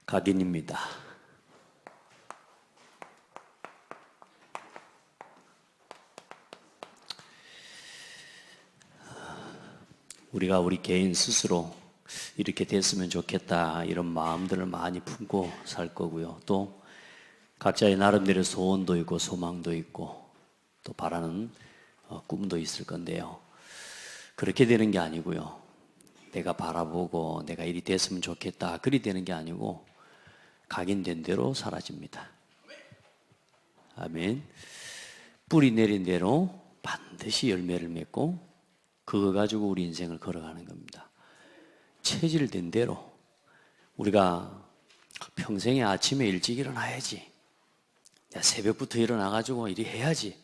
각인입니다. 우리가 우리 개인 스스로 이렇게 됐으면 좋겠다 이런 마음들을 많이 품고 살 거고요. 또 각자의 나름대로 소원도 있고 소망도 있고 또 바라는 꿈도 있을 건데요. 그렇게 되는 게 아니고요. 내가 바라보고 내가 이리 됐으면 좋겠다 그리 되는 게 아니고 각인된 대로 사라집니다. 아멘. 뿌리 내린 대로 반드시 열매를 맺고 그거 가지고 우리 인생을 걸어가는 겁니다. 체질된 대로 우리가 평생에 아침에 일찍 일어나야지, 새벽부터 일어나가지고 이리 해야지,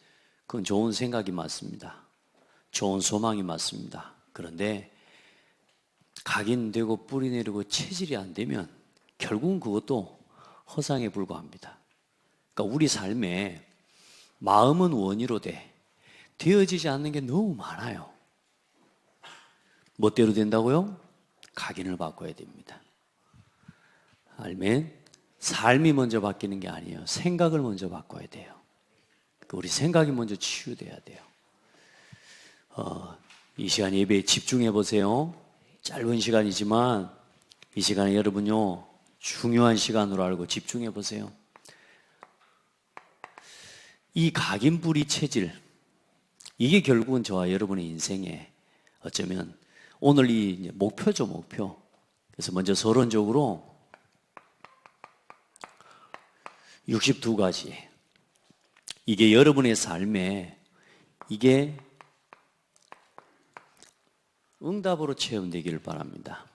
그건 좋은 생각이 맞습니다. 좋은 소망이 맞습니다. 그런데 각인되고 뿌리 내리고 체질이 안 되면 결국은 그것도 허상에 불과합니다. 그러니까 우리 삶에 마음은 원의로 되어지지 않는 게 너무 많아요. 멋대로 된다고요? 각인을 바꿔야 됩니다. 아멘. 삶이 먼저 바뀌는 게 아니에요. 생각을 먼저 바꿔야 돼요. 우리 생각이 먼저 치유돼야 돼요. 이 시간 예배에 집중해 보세요. 짧은 시간이지만 이 시간에 여러분요 중요한 시간으로 알고 집중해 보세요. 이 각인 뿌리 체질, 이게 결국은 저와 여러분의 인생에 어쩌면 오늘 이 목표죠, 목표. 그래서 먼저 서론적으로 62가지. 이게 여러분의 삶에 이게 응답으로 체험되기를 바랍니다.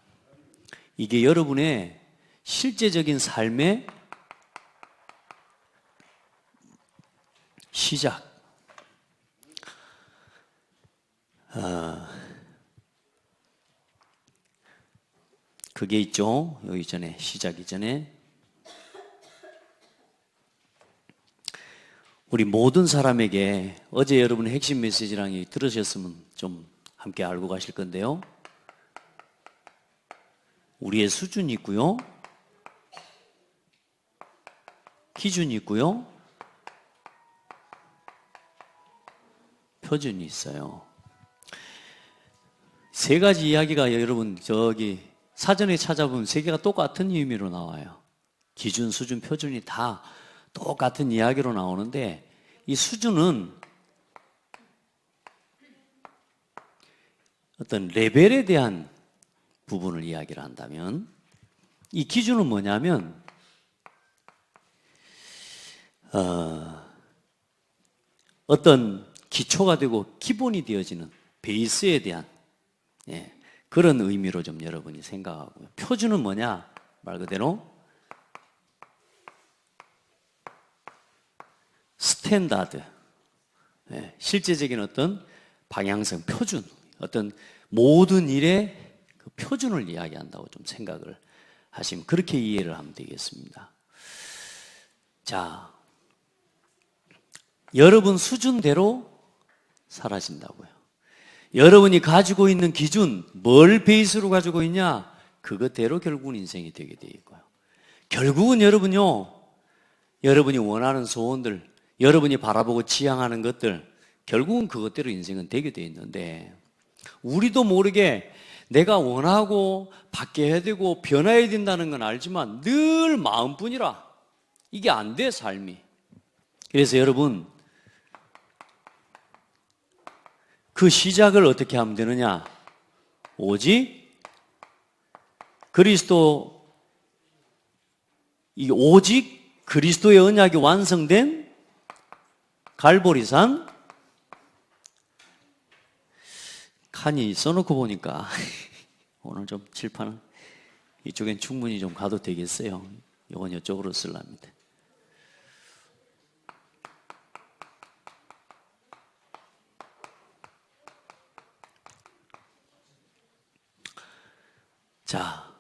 이게 여러분의 실제적인 삶의 시작. 그게 있죠. 여기 전에 시작 이전에 우리 모든 사람에게 어제 여러분의 핵심 메시지랑 들으셨으면 좀 함께 알고 가실 건데요. 우리의 수준이 있고요. 기준이 있고요. 표준이 있어요. 세 가지 이야기가 여러분 저기 사전에 찾아보면 세 개가 똑같은 의미로 나와요. 기준, 수준, 표준이 다 똑같은 이야기로 나오는데 이 수준은 어떤 레벨에 대한 부분을 이야기를 한다면 이 기준은 뭐냐면 어떤 기초가 되고 기본이 되어지는 베이스에 대한 그런 의미로 좀 여러분이 생각하고요. 표준은 뭐냐? 말 그대로 스탠다드, 실제적인 어떤 방향성, 표준, 어떤 모든 일의 그 표준을 이야기한다고 좀 생각을 하시면 그렇게 이해를 하면 되겠습니다. 자, 여러분 수준대로 사라진다고요. 여러분이 가지고 있는 기준, 뭘 베이스로 가지고 있냐? 그것대로 결국은 인생이 되게 돼 있고요. 결국은 여러분요, 여러분이 원하는 소원들, 여러분이 바라보고 지향하는 것들, 결국은 그것대로 인생은 되게 돼 있는데 우리도 모르게 내가 원하고 바뀌어야 되고 변화해야 된다는 건 알지만 늘 마음뿐이라 이게 안 돼, 삶이. 그래서 여러분 그 시작을 어떻게 하면 되느냐? 오직 그리스도의 언약이 완성된 갈보리산 칸이 써놓고 보니까 오늘 좀 칠판은 이쪽엔 충분히 좀 가도 되겠어요. 이건 이쪽으로 쓰랍니다. 자,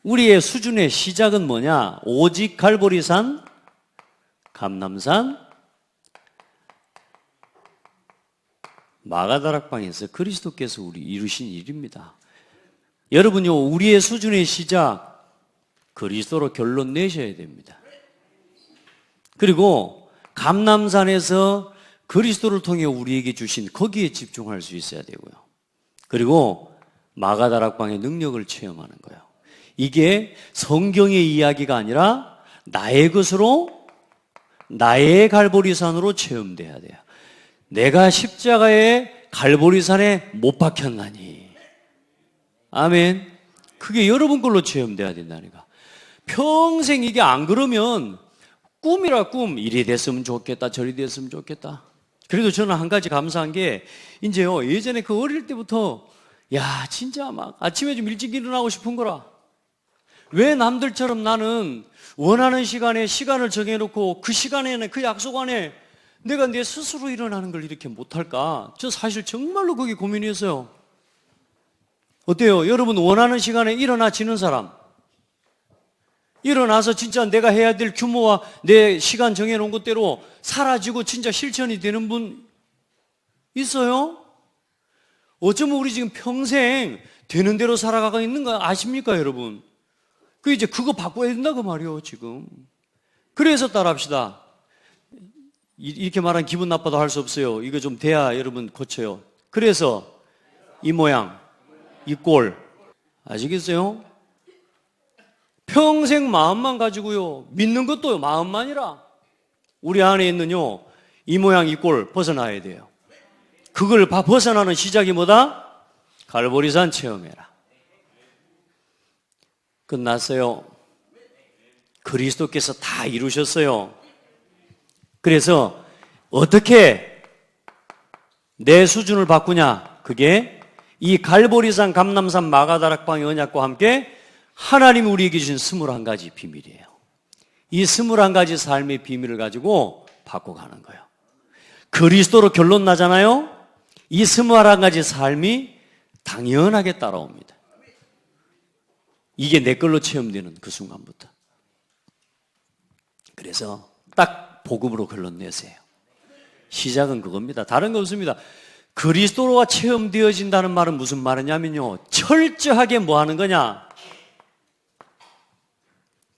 우리의 수준의 시작은 뭐냐? 오직 갈보리산, 감람산, 마가다락방에서 그리스도께서 우리 이루신 일입니다. 여러분요, 우리의 수준의 시작, 그리스도로 결론 내셔야 됩니다. 그리고 감람산에서 그리스도를 통해 우리에게 주신 거기에 집중할 수 있어야 되고요. 그리고 마가다락방의 능력을 체험하는 거예요. 이게 성경의 이야기가 아니라 나의 것으로, 나의 갈보리산으로 체험돼야 돼요. 내가 십자가의 갈보리산에 못 박혔나니. 아멘. 그게 여러분 걸로 체험돼야 된다니까. 평생 이게 안 그러면 꿈이라 꿈. 이리 됐으면 좋겠다, 저리 됐으면 좋겠다. 그래도 저는 한 가지 감사한 게, 이제요, 예전에 그 어릴 때부터, 야, 진짜 막 아침에 좀 일찍 일어나고 싶은 거라. 왜 남들처럼 나는 원하는 시간에 시간을 정해놓고 그 시간에는 그 약속 안에 내가 내 스스로 일어나는 걸 이렇게 못할까? 저 사실 정말로 그게 고민이었어요. 어때요? 여러분 원하는 시간에 일어나지는 사람, 일어나서 진짜 내가 해야 될 규모와 내 시간 정해놓은 것대로 사라지고 진짜 실천이 되는 분 있어요? 어쩌면 우리 지금 평생 되는 대로 살아가고 있는 거 아십니까, 여러분? 그 이제 그거 바꿔야 된다고 말이요, 지금. 그래서 따라합시다. 이렇게 말하면 기분 나빠도 할 수 없어요. 이거 좀 돼야 여러분 고쳐요. 그래서 이 모양, 이 꼴. 아시겠어요? 평생 마음만 가지고요. 믿는 것도 마음만이라. 우리 안에 있는요, 이 모양, 이 꼴 벗어나야 돼요. 그걸 벗어나는 시작이 뭐다? 갈보리산 체험해라. 끝났어요. 그리스도께서 다 이루셨어요. 그래서 어떻게 내 수준을 바꾸냐? 그게 이 갈보리산, 감람산, 마가다락방의 언약과 함께 하나님이 우리에게 주신 21가지 비밀이에요. 이 21가지 삶의 비밀을 가지고 바꿔가는 거예요. 그리스도로 결론 나잖아요. 이 21가지 삶이 당연하게 따라옵니다. 이게 내 걸로 체험되는 그 순간부터. 그래서 딱 복음으로 결론 내세요. 시작은 그겁니다. 다른 거 없습니다. 그리스도로가 체험되어진다는 말은 무슨 말이냐면요, 철저하게 뭐 하는 거냐?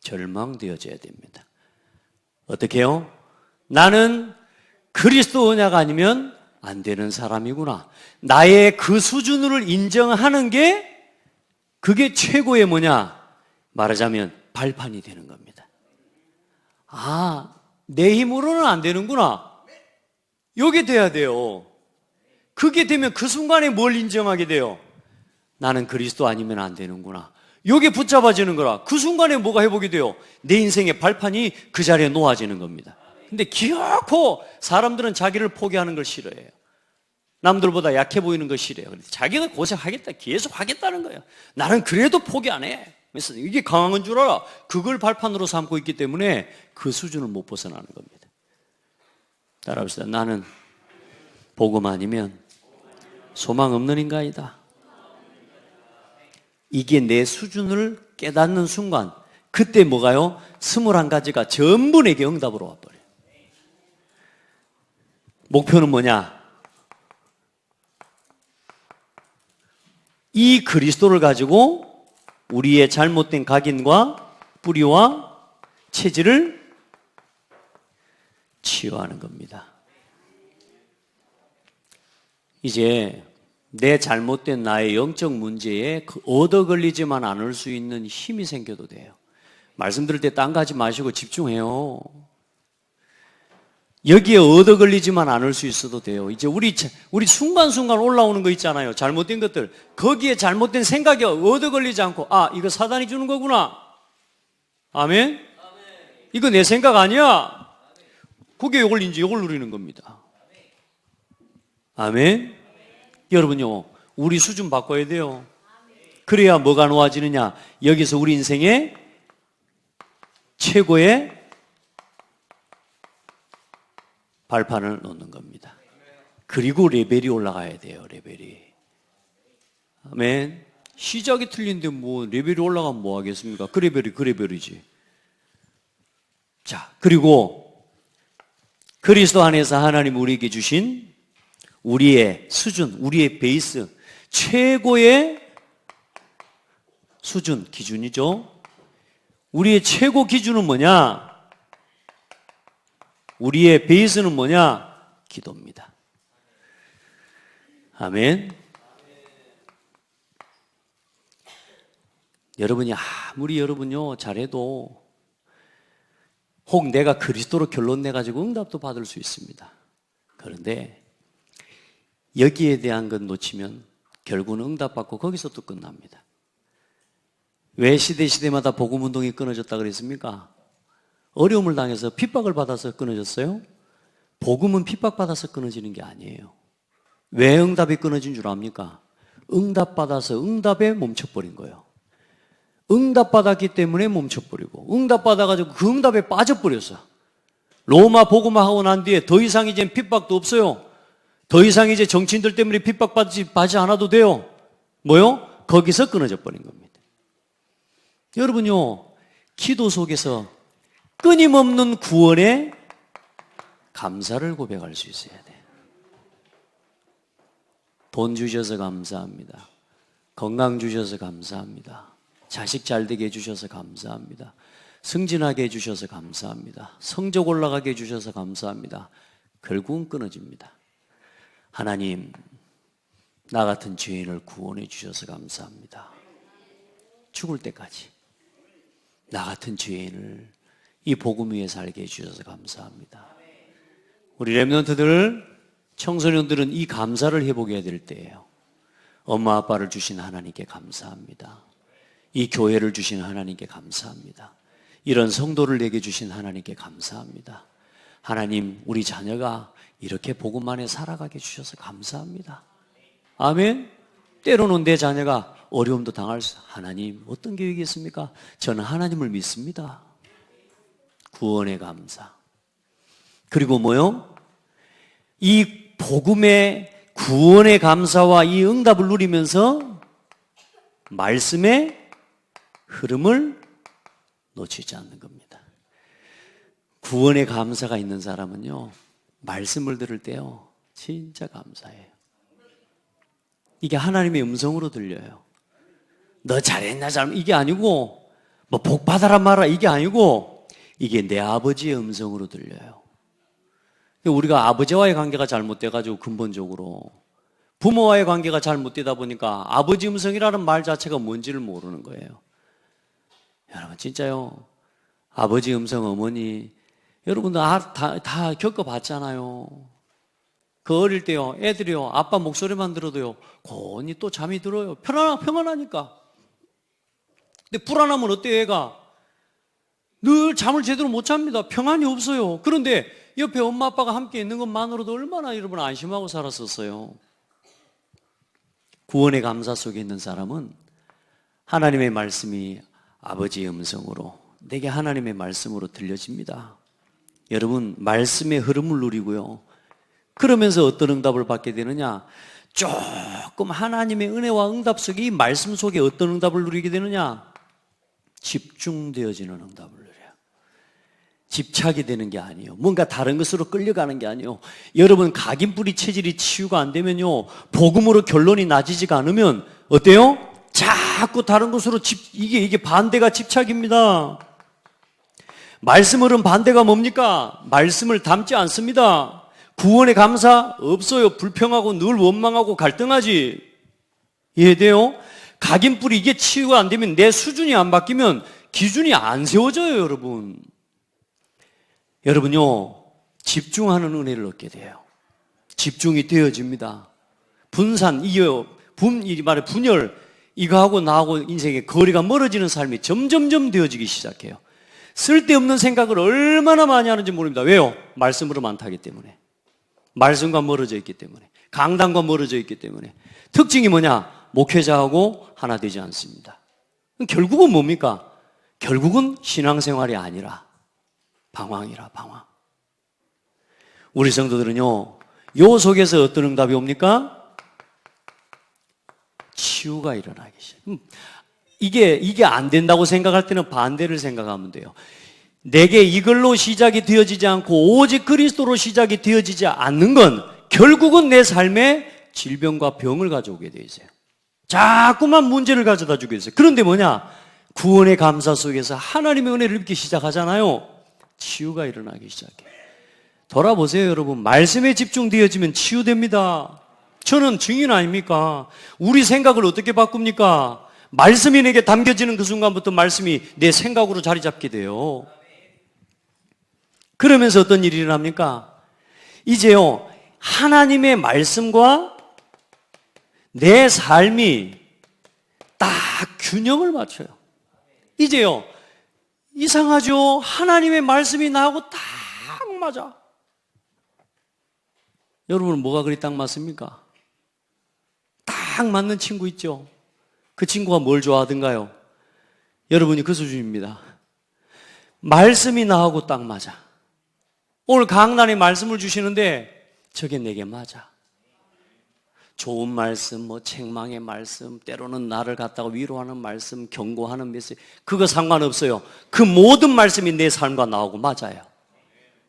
절망되어져야 됩니다. 어떻게 해요? 나는 그리스도 언약 아니면 안 되는 사람이구나. 나의 그 수준을 인정하는 게, 그게 최고의 뭐냐? 말하자면 발판이 되는 겁니다. 아, 내 힘으로는 안 되는구나. 요게 돼야 돼요. 그게 되면 그 순간에 뭘 인정하게 돼요? 나는 그리스도 아니면 안 되는구나. 요게 붙잡아지는 거라. 그 순간에 뭐가 회복이 돼요? 내 인생의 발판이 그 자리에 놓아지는 겁니다. 근데 기어코 사람들은 자기를 포기하는 걸 싫어해요. 남들보다 약해 보이는 걸 싫어해요. 자기가 고생하겠다, 계속 하겠다는 거예요. 나는 그래도 포기 안 해. 그래서 이게 강한 건 줄 알아. 그걸 발판으로 삼고 있기 때문에 그 수준을 못 벗어나는 겁니다. 따라합시다. 나는 복음 아니면 소망 없는 인간이다. 이게 내 수준을 깨닫는 순간, 그때 뭐가요? 21가지가 전부 내게 응답으로 와버려요. 목표는 뭐냐? 이 그리스도를 가지고 우리의 잘못된 각인과 뿌리와 체질을 치유하는 겁니다. 이제 내 잘못된 나의 영적 문제에 얻어 걸리지만 않을 수 있는 힘이 생겨도 돼요. 말씀 들을 때 딴 가지 마시고 집중해요. 여기에 얻어 걸리지만 않을 수 있어도 돼요. 이제 우리 순간순간 올라오는 거 있잖아요. 잘못된 것들. 거기에 잘못된 생각이 얻어 걸리지 않고, 아, 이거 사단이 주는 거구나. 아멘? 이거 내 생각 아니야. 그게 이걸 누리는 겁니다. 아멘? 여러분요, 우리 수준 바꿔야 돼요. 그래야 뭐가 놓아지느냐? 여기서 우리 인생의 최고의 발판을 놓는 겁니다. 그리고 레벨이 올라가야 돼요, 레벨이. 아멘. 시작이 틀린데 뭐 레벨이 올라가면 뭐 하겠습니까? 그 레벨이 그 레벨이지. 자, 그리고 그리스도 안에서 하나님 우리에게 주신 우리의 수준, 우리의 베이스, 최고의 수준, 기준이죠. 우리의 최고 기준은 뭐냐? 우리의 베이스는 뭐냐? 기도입니다. 아멘. 여러분이 아무리 여러분요 잘해도 혹 내가 그리스도로 결론 내가지고 응답도 받을 수 있습니다. 그런데 여기에 대한 건 놓치면 결국은 응답받고 거기서 또 끝납니다. 왜 시대마다 복음운동이 끊어졌다 그랬습니까? 어려움을 당해서 핍박을 받아서 끊어졌어요? 복음은 핍박받아서 끊어지는 게 아니에요. 왜 응답이 끊어진 줄 압니까? 응답받아서 응답에 멈춰버린 거예요. 응답받았기 때문에 멈춰버리고 응답받아가지고 그 응답에 빠져버렸어. 로마 복음화 하고 난 뒤에 더 이상 이제 핍박도 없어요. 더 이상 이제 정치인들 때문에 핍박받지 않아도 돼요. 뭐요? 거기서 끊어져 버린 겁니다. 여러분요, 기도 속에서 끊임없는 구원에 감사를 고백할 수 있어야 돼요. 돈 주셔서 감사합니다. 건강 주셔서 감사합니다. 자식 잘 되게 해주셔서 감사합니다. 승진하게 해주셔서 감사합니다. 성적 올라가게 해주셔서 감사합니다. 결국은 끊어집니다. 하나님, 나 같은 죄인을 구원해 주셔서 감사합니다. 죽을 때까지 나 같은 죄인을 이 복음 위에 살게 해주셔서 감사합니다. 우리 렘넌트들, 청소년들은 이 감사를 해보게 될 때예요. 엄마 아빠를 주신 하나님께 감사합니다. 이 교회를 주신 하나님께 감사합니다. 이런 성도를 내게 주신 하나님께 감사합니다. 하나님, 우리 자녀가 이렇게 복음 안에 살아가게 해주셔서 감사합니다. 아멘. 때로는 내 자녀가 어려움도 당할 수, 하나님 어떤 계획이 있습니까? 저는 하나님을 믿습니다. 구원의 감사. 그리고 뭐요? 이 복음의 구원의 감사와 이 응답을 누리면서 말씀의 흐름을 놓치지 않는 겁니다. 구원의 감사가 있는 사람은요, 말씀을 들을 때요, 진짜 감사해요. 이게 하나님의 음성으로 들려요. 너 잘했나 잘못, 이게 아니고 뭐 복 받아라 마라, 이게 아니고 이게 내 아버지의 음성으로 들려요. 우리가 아버지와의 관계가 잘못돼가지고 근본적으로 부모와의 관계가 잘못되다 보니까 아버지 음성이라는 말 자체가 뭔지를 모르는 거예요. 여러분 진짜요, 아버지 음성, 어머니 여러분들 다 겪어봤잖아요. 그 어릴 때요, 애들이요, 아빠 목소리만 들어도요, 고온히 또 잠이 들어요. 평안하니까. 근데 불안하면 어때요, 애가? 늘 잠을 제대로 못 잡니다. 평안이 없어요. 그런데 옆에 엄마 아빠가 함께 있는 것만으로도 얼마나 여러분 안심하고 살았었어요. 구원의 감사 속에 있는 사람은 하나님의 말씀이 아버지의 음성으로, 내게 하나님의 말씀으로 들려집니다. 여러분, 말씀의 흐름을 누리고요, 그러면서 어떤 응답을 받게 되느냐? 조금 하나님의 은혜와 응답 속에, 이 말씀 속에 어떤 응답을 누리게 되느냐? 집중되어지는 응답을 누려요. 집착이 되는 게 아니에요. 뭔가 다른 것으로 끌려가는 게 아니에요. 여러분, 각인뿌리 체질이 치유가 안 되면요, 복음으로 결론이 나지지가 않으면 어때요? 자꾸 다른 것으로 이게 반대가 집착입니다. 말씀으로는 반대가 뭡니까? 말씀을 담지 않습니다. 구원의 감사 없어요. 불평하고 늘 원망하고 갈등하지. 이해돼요? 각인뿌리, 이게 치유가 안 되면, 내 수준이 안 바뀌면 기준이 안 세워져요, 여러분. 여러분요, 집중하는 은혜를 얻게 돼요. 집중이 되어집니다. 분산, 분열, 이거하고 나하고 인생의 거리가 멀어지는 삶이 점점점 되어지기 시작해요. 쓸데없는 생각을 얼마나 많이 하는지 모릅니다. 왜요? 말씀으로 많다기 때문에. 말씀과 멀어져 있기 때문에. 강단과 멀어져 있기 때문에. 특징이 뭐냐? 목회자하고 하나 되지 않습니다. 결국은 뭡니까? 결국은 신앙생활이 아니라 방황이라, 방황. 우리 성도들은요, 요 속에서 어떤 응답이 옵니까? 치유가 일어나기 시작해요. 이게 안 된다고 생각할 때는 반대를 생각하면 돼요. 내게 이걸로 시작이 되어지지 않고 오직 그리스도로 시작이 되어지지 않는 건 결국은 내 삶에 질병과 병을 가져오게 돼 있어요. 자꾸만 문제를 가져다 주게 있어요. 그런데 뭐냐? 구원의 감사 속에서 하나님의 은혜를 입기 시작하잖아요. 치유가 일어나기 시작해요. 돌아보세요, 여러분. 말씀에 집중되어지면 치유됩니다. 저는 증인 아닙니까? 우리 생각을 어떻게 바꿉니까? 말씀이 내게 담겨지는 그 순간부터 말씀이 내 생각으로 자리 잡게 돼요. 그러면서 어떤 일이 일어납니까? 이제요, 하나님의 말씀과 내 삶이 딱 균형을 맞춰요. 이제요, 이상하죠? 하나님의 말씀이 나하고 딱 맞아. 여러분은 뭐가 그리 딱 맞습니까? 딱 맞는 친구 있죠? 그 친구가 뭘 좋아하든가요? 여러분이 그 수준입니다. 말씀이 나하고 딱 맞아. 오늘 강단에 말씀을 주시는데 저게 내게 맞아. 좋은 말씀, 책망의 말씀, 때로는 나를 갖다가 위로하는 말씀, 경고하는 메시지, 그거 상관없어요. 그 모든 말씀이 내 삶과 나하고 맞아요.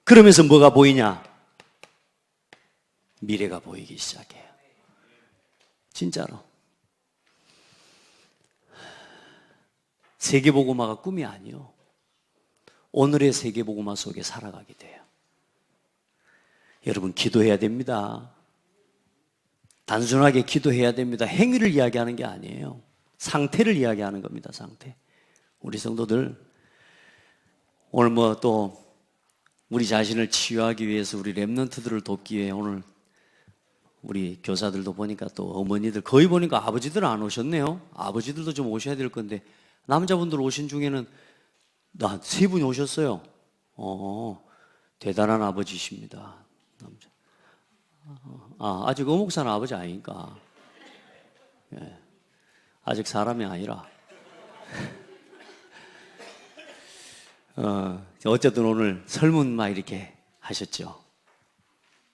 그러면서 뭐가 보이냐? 미래가 보이기 시작해요. 진짜로. 세계복음화가 꿈이 아니요. 오늘의 세계복음화 속에 살아가게 돼요. 여러분, 기도해야 됩니다. 단순하게 기도해야 됩니다. 행위를 이야기하는 게 아니에요. 상태를 이야기하는 겁니다. 상태. 우리 성도들 오늘 또 우리 자신을 치유하기 위해서 우리 렘넌트들을 돕기 위해 오늘 우리 교사들도 보니까 또 어머니들 거의 보니까 아버지들은 안 오셨네요. 아버지들도 좀 오셔야 될 건데 남자분들 오신 중에는 세 분이 오셨어요. 대단한 아버지십니다. 남자. 아직 어목사는 아버지 아니니까. 예. 아직 사람이 아니라. 어쨌든 오늘 설문만 이렇게 하셨죠.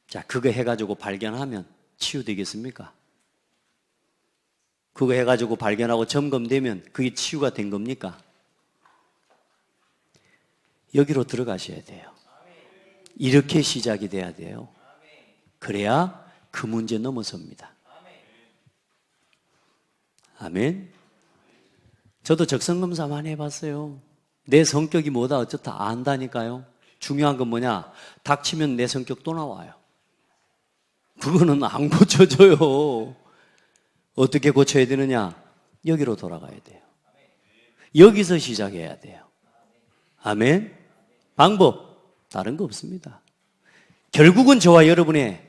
자, 그거 해가지고 발견하면 치유되겠습니까? 그거 해가지고 발견하고 점검되면 그게 치유가 된 겁니까? 여기로 들어가셔야 돼요. 이렇게 시작이 돼야 돼요. 그래야 그 문제 넘어섭니다. 아멘. 저도 적성검사 많이 해봤어요. 내 성격이 뭐다 어쩌다 안다니까요. 중요한 건 뭐냐? 닥치면 내 성격 또 나와요. 그거는 안 고쳐져요. 어떻게 고쳐야 되느냐? 여기로 돌아가야 돼요. 여기서 시작해야 돼요. 아멘. 방법 다른 거 없습니다. 결국은 저와 여러분의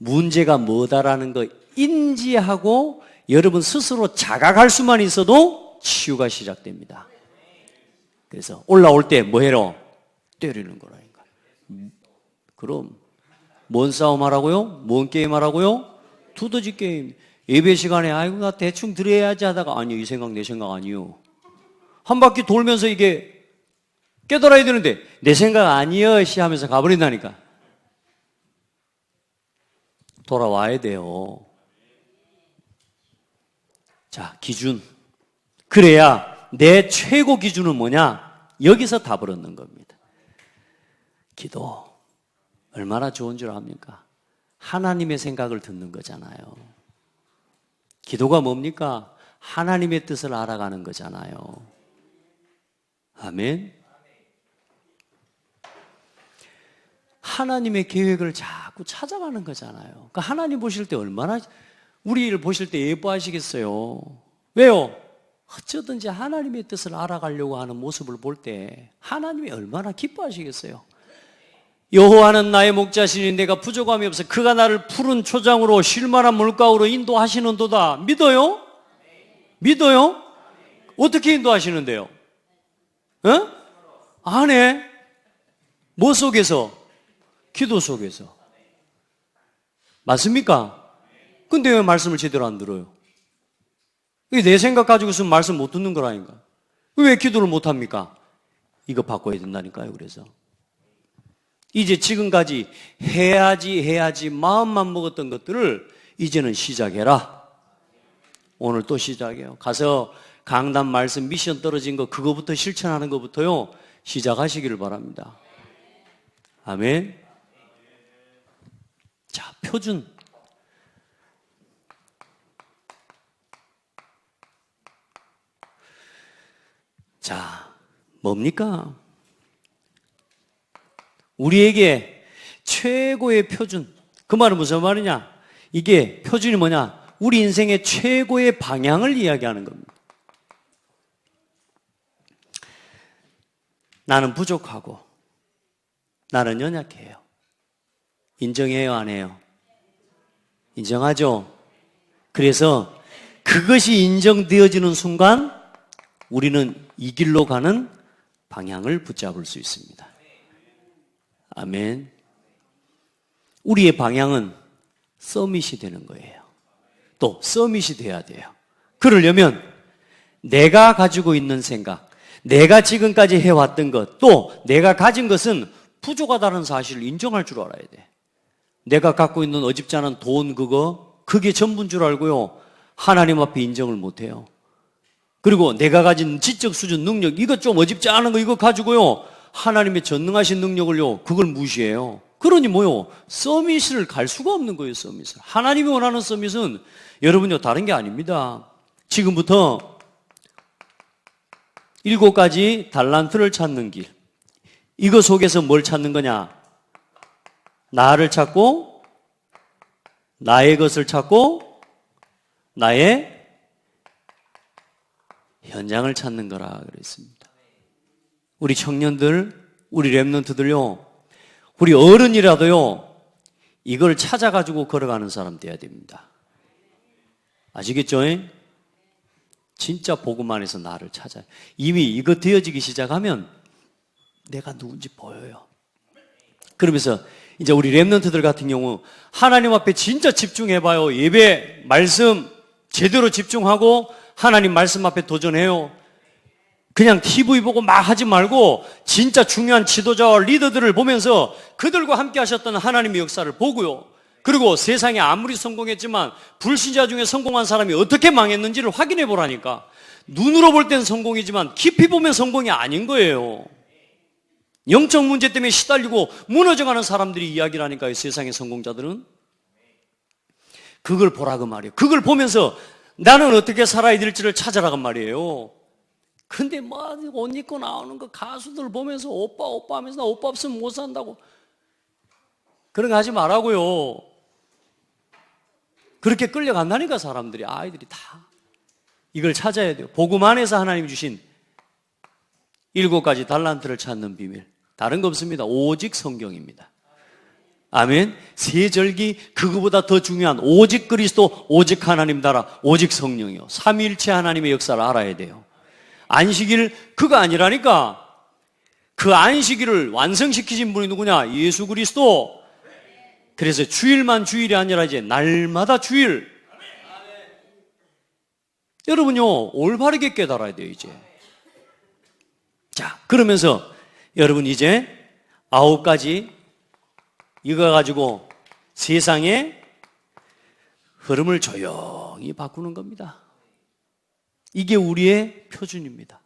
문제가 뭐다라는 거 인지하고 여러분 스스로 자각할 수만 있어도 치유가 시작됩니다. 그래서 올라올 때 뭐 해로? 때리는 거라니까. 그럼 뭔 싸움 하라고요? 뭔 게임 하라고요? 두더지 게임. 예배 시간에 아이고 나 대충 들어야지 하다가 아니요, 이 생각 내 생각 아니요. 한 바퀴 돌면서 이게 깨달아야 되는데 내 생각 아니요 시 하면서 가버린다니까. 돌아와야 돼요. 자, 기준. 그래야 내 최고 기준은 뭐냐? 여기서 답을 얻는 겁니다. 기도. 얼마나 좋은 줄 압니까? 하나님의 생각을 듣는 거잖아요. 기도가 뭡니까? 하나님의 뜻을 알아가는 거잖아요. 아멘. 하나님의 계획을 자꾸 찾아가는 거잖아요. 그러니까 하나님 보실 때 얼마나 우리를 보실 때 예뻐하시겠어요. 왜요? 어쩌든지 하나님의 뜻을 알아가려고 하는 모습을 볼 때 하나님이 얼마나 기뻐하시겠어요. 여호와는 나의 목자시니 내가 부족함이 없어 그가 나를 푸른 초장으로 쉴만한 물가로 인도하시는도다. 믿어요? 믿어요? 어떻게 인도하시는데요? 안 해. 뭐 속에서? 기도 속에서. 맞습니까? 근데 왜 말씀을 제대로 안 들어요? 이게 내 생각 가지고 있으면 말씀 못 듣는 거라니까. 왜 기도를 못 합니까? 이거 바꿔야 된다니까요. 그래서 이제 지금까지 해야지 마음만 먹었던 것들을 이제는 시작해라. 오늘 또 시작해요. 가서 강단 말씀 미션 떨어진 거 그거부터 실천하는 것부터요 시작하시기를 바랍니다. 아멘. 자, 표준. 자, 뭡니까? 우리에게 최고의 표준. 그 말은 무슨 말이냐? 이게 표준이 뭐냐? 우리 인생의 최고의 방향을 이야기하는 겁니다. 나는 부족하고 나는 연약해요. 인정해요, 안 해요? 인정하죠? 그래서 그것이 인정되어지는 순간 우리는 이 길로 가는 방향을 붙잡을 수 있습니다. 아멘. 우리의 방향은 서밋이 되는 거예요. 또 서밋이 돼야 돼요. 그러려면 내가 가지고 있는 생각, 내가 지금까지 해왔던 것, 또 내가 가진 것은 부족하다는 사실을 인정할 줄 알아야 돼. 내가 갖고 있는 어집지 않은 돈 그게 전부인 줄 알고요, 하나님 앞에 인정을 못해요. 그리고 내가 가진 지적 수준, 능력, 이거 좀 어집지 않은 거 이거 가지고요, 하나님의 전능하신 능력을요, 그걸 무시해요. 그러니 뭐요? 서밋을 갈 수가 없는 거예요, 서밋을. 하나님이 원하는 서밋은 여러분요, 다른 게 아닙니다. 지금부터 7가지 달란트를 찾는 길. 이거 속에서 뭘 찾는 거냐? 나를 찾고, 나의 것을 찾고, 나의 현장을 찾는 거라 그랬습니다. 우리 청년들, 우리 랩런트들요, 우리 어른이라도요, 이걸 찾아가지고 걸어가는 사람 돼야 됩니다. 아시겠죠? 진짜 복음 안에서 나를 찾아요. 이미 이거 되어지기 시작하면 내가 누군지 보여요. 그러면서 이제 우리 랩런트들 같은 경우 하나님 앞에 진짜 집중해봐요. 예배, 말씀 제대로 집중하고 하나님 말씀 앞에 도전해요. 그냥 TV 보고 막 하지 말고 진짜 중요한 지도자와 리더들을 보면서 그들과 함께 하셨던 하나님의 역사를 보고요. 그리고 세상에 아무리 성공했지만 불신자 중에 성공한 사람이 어떻게 망했는지를 확인해 보라니까. 눈으로 볼 땐 성공이지만 깊이 보면 성공이 아닌 거예요. 영적 문제 때문에 시달리고 무너져가는 사람들이 이야기를 하니까요, 세상의 성공자들은. 그걸 보라고 말이에요. 그걸 보면서 나는 어떻게 살아야 될지를 찾아라고 말이에요. 근데 뭐 옷 입고 나오는 거 가수들 보면서 오빠 하면서 나 오빠 없으면 못 산다고. 그런 거 하지 말라고요. 그렇게 끌려간다니까 사람들이, 아이들이 다. 이걸 찾아야 돼요. 복음 안에서 하나님 주신 7가지 달란트를 찾는 비밀. 다른 거 없습니다. 오직 성경입니다. 아멘. 세절기 그거보다 더 중요한 오직 그리스도, 오직 하나님 나라, 오직 성령이요. 삼위일체 하나님의 역사를 알아야 돼요. 안식일 그거 아니라니까. 그 안식일을 완성시키신 분이 누구냐? 예수 그리스도. 그래서 주일만 주일이 아니라 이제 날마다 주일. 여러분요, 올바르게 깨달아야 돼요, 이제. 자, 그러면서 여러분 이제 9가지 이거 가지고 세상의 흐름을 조용히 바꾸는 겁니다. 이게 우리의 표준입니다.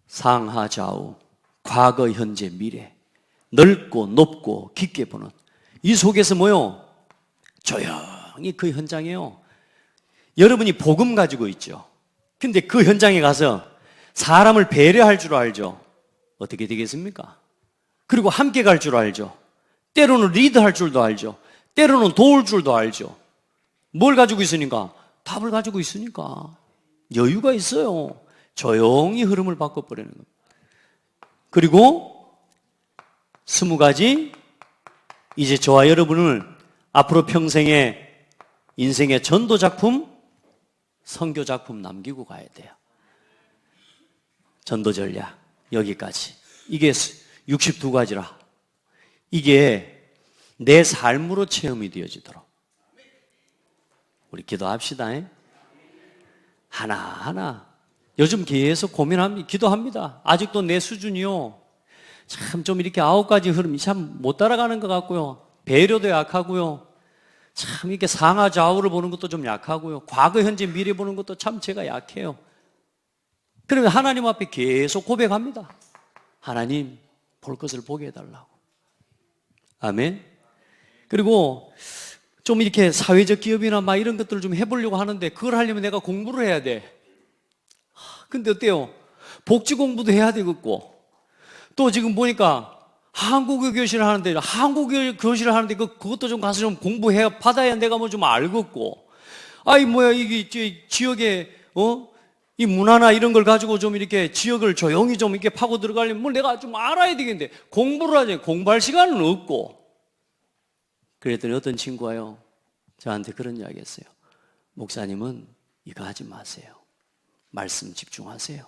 상하 좌우, 과거, 현재, 미래, 넓고 높고 깊게 보는 이 속에서 뭐요? 조용히 그 현장에요. 여러분이 복음 가지고 있죠. 근데 그 현장에 가서 사람을 배려할 줄 알죠. 어떻게 되겠습니까? 그리고 함께 갈 줄 알죠. 때로는 리드할 줄도 알죠. 때로는 도울 줄도 알죠. 뭘 가지고 있으니까? 답을 가지고 있으니까. 여유가 있어요. 조용히 흐름을 바꿔버리는 겁니다. 그리고 20가지, 이제 저와 여러분을 앞으로 평생의 인생의 전도 작품, 선교 작품 남기고 가야 돼요. 전도 전략 여기까지. 이게 62가지라. 이게 내 삶으로 체험이 되어지도록 우리 기도합시다. 하나하나 요즘 계속 고민합니다. 기도합니다. 아직도 내 수준이요, 참 좀 이렇게 9가지 흐름이 참 못 따라가는 것 같고요. 배려도 약하고요. 참 이렇게 상하 좌우를 보는 것도 좀 약하고요. 과거, 현재, 미래 보는 것도 참 제가 약해요. 그러면 하나님 앞에 계속 고백합니다. 하나님, 볼 것을 보게 해달라고. 아멘. 그리고 좀 이렇게 사회적 기업이나 막 이런 것들을 좀 해보려고 하는데 그걸 하려면 내가 공부를 해야 돼. 근데 어때요? 복지 공부도 해야 되겠고, 또 지금 보니까 한국어 교실을 하는데, 한국어 교실을 하는데 그것도 좀 가서 좀 공부해 받아야 내가 뭐 좀 알겠고, 이게 지역에, 이 문화나 이런 걸 가지고 좀 이렇게 지역을 조용히 좀 이렇게 파고 들어가려면 뭘 내가 좀 알아야 되겠는데, 공부를 하지, 공부할 시간은 없고. 그랬더니 어떤 친구가요, 저한테 그런 이야기 했어요. 목사님은 이거 하지 마세요. 말씀 집중하세요.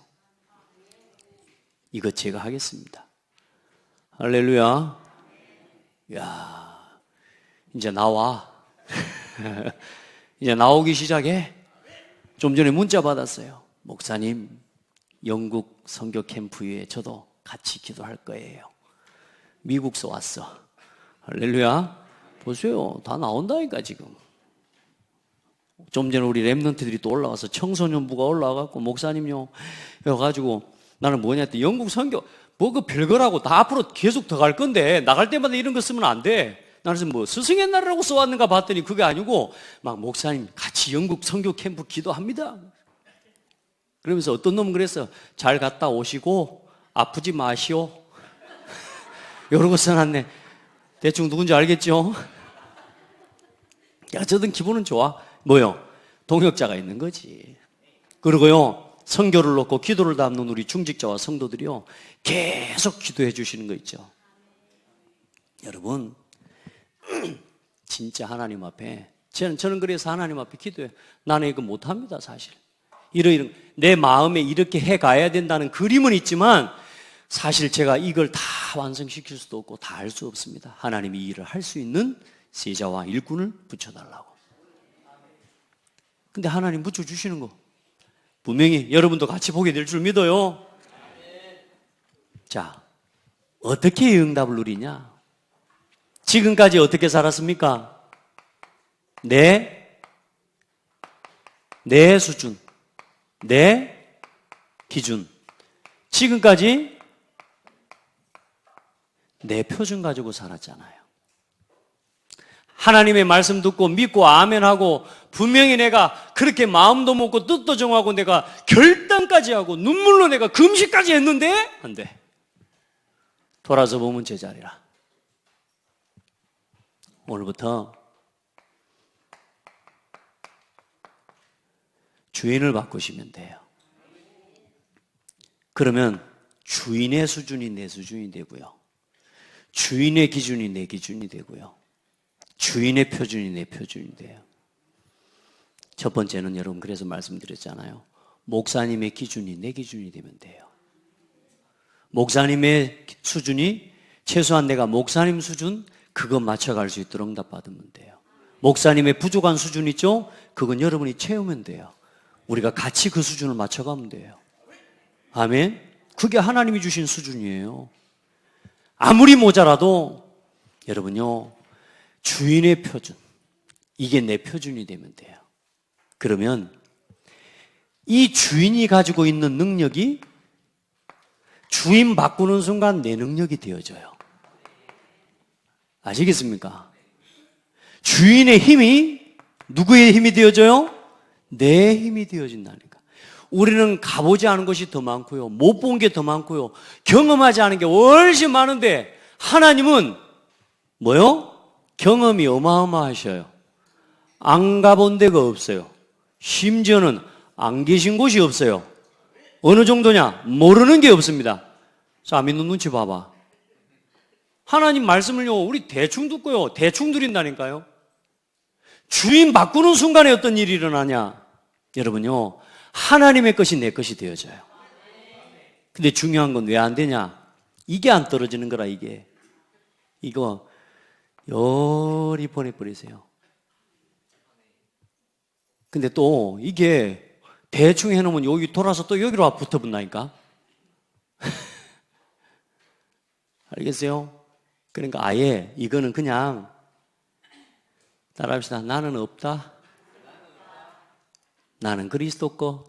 이거 제가 하겠습니다. 할렐루야. 야, 이제 나와. 이제 나오기 시작해. 좀 전에 문자 받았어요. 목사님, 영국 선교 캠프에 저도 같이 기도할 거예요. 미국서 왔어. 할렐루야. 보세요. 다 나온다니까 지금. 좀 전에 우리 랩런트들이 또 올라와서 청소년부가 올라와갖고 목사님요 해가지고 나는 뭐냐 했더니 영국 선교 뭐 그 별거라고 다 앞으로 계속 더 갈 건데 나갈 때마다 이런 거 쓰면 안 돼. 나는 뭐 스승의 날이라고 써왔는가 봤더니 그게 아니고 막 목사님 같이 영국 선교 캠프 기도합니다. 그러면서 어떤 놈은 그랬어. 잘 갔다 오시고 아프지 마시오. 이러고 써놨네. 대충 누군지 알겠죠? 야, 저든 기분은 좋아. 뭐요? 동역자가 있는 거지. 그리고요, 선교를 놓고 기도를 담는 우리 중직자와 성도들이요, 계속 기도해 주시는 거 있죠. 여러분, 진짜 하나님 앞에, 저는 그래서 하나님 앞에 기도해요. 나는 이거 못합니다, 사실. 이런 내 마음에 이렇게 해 가야 된다는 그림은 있지만, 사실 제가 이걸 다 완성시킬 수도 없고 다 할 수 없습니다. 하나님이 이 일을 할 수 있는 세자와 일꾼을 붙여달라고. 근데 하나님 붙여주시는 거 분명히 여러분도 같이 보게 될 줄 믿어요. 자, 어떻게 응답을 누리냐? 지금까지 어떻게 살았습니까? 내 수준, 내 기준. 지금까지 내 표준 가지고 살았잖아요. 하나님의 말씀 듣고 믿고 아멘하고 분명히 내가 그렇게 마음도 먹고 뜻도 정하고 내가 결단까지 하고 눈물로 내가 금식까지 했는데 안 돼. 돌아서 보면 제자리라. 오늘부터 주인을 바꾸시면 돼요. 그러면 주인의 수준이 내 수준이 되고요. 주인의 기준이 내 기준이 되고요. 주인의 표준이 내 표준이 돼요. 첫 번째는 여러분 그래서 말씀드렸잖아요. 목사님의 기준이 내 기준이 되면 돼요. 목사님의 수준이 최소한 내가 목사님 수준 그거 맞춰갈 수 있도록 응답받으면 돼요. 목사님의 부족한 수준 있죠? 그건 여러분이 채우면 돼요. 우리가 같이 그 수준을 맞춰가면 돼요. 아멘. 그게 하나님이 주신 수준이에요. 아무리 모자라도 여러분요, 주인의 표준, 이게 내 표준이 되면 돼요. 그러면 이 주인이 가지고 있는 능력이 주인 바꾸는 순간 내 능력이 되어져요. 아시겠습니까? 주인의 힘이 누구의 힘이 되어져요? 내 힘이 되어진다니까. 우리는 가보지 않은 것이 더 많고요, 못 본 게 더 많고요, 경험하지 않은 게 훨씬 많은데 하나님은 뭐요? 경험이 어마어마하셔요. 안 가본 데가 없어요. 심지어는 안 계신 곳이 없어요. 어느 정도냐? 모르는 게 없습니다. 자, 믿는 눈치 봐봐. 하나님 말씀을요, 우리 대충 듣고요, 대충 드린다니까요. 주인 바꾸는 순간에 어떤 일이 일어나냐? 여러분요, 하나님의 것이 내 것이 되어져요. 근데 중요한 건 왜 안 되냐? 이게 안 떨어지는 거라, 이게. 이거 열이 보내버리세요. 근데 또 이게 대충 해놓으면 여기 돌아서 또 여기로 와 붙어본다니까. 알겠어요? 그러니까 아예 이거는 그냥 따라합시다. 나는 없다. 나는 그리스도 거.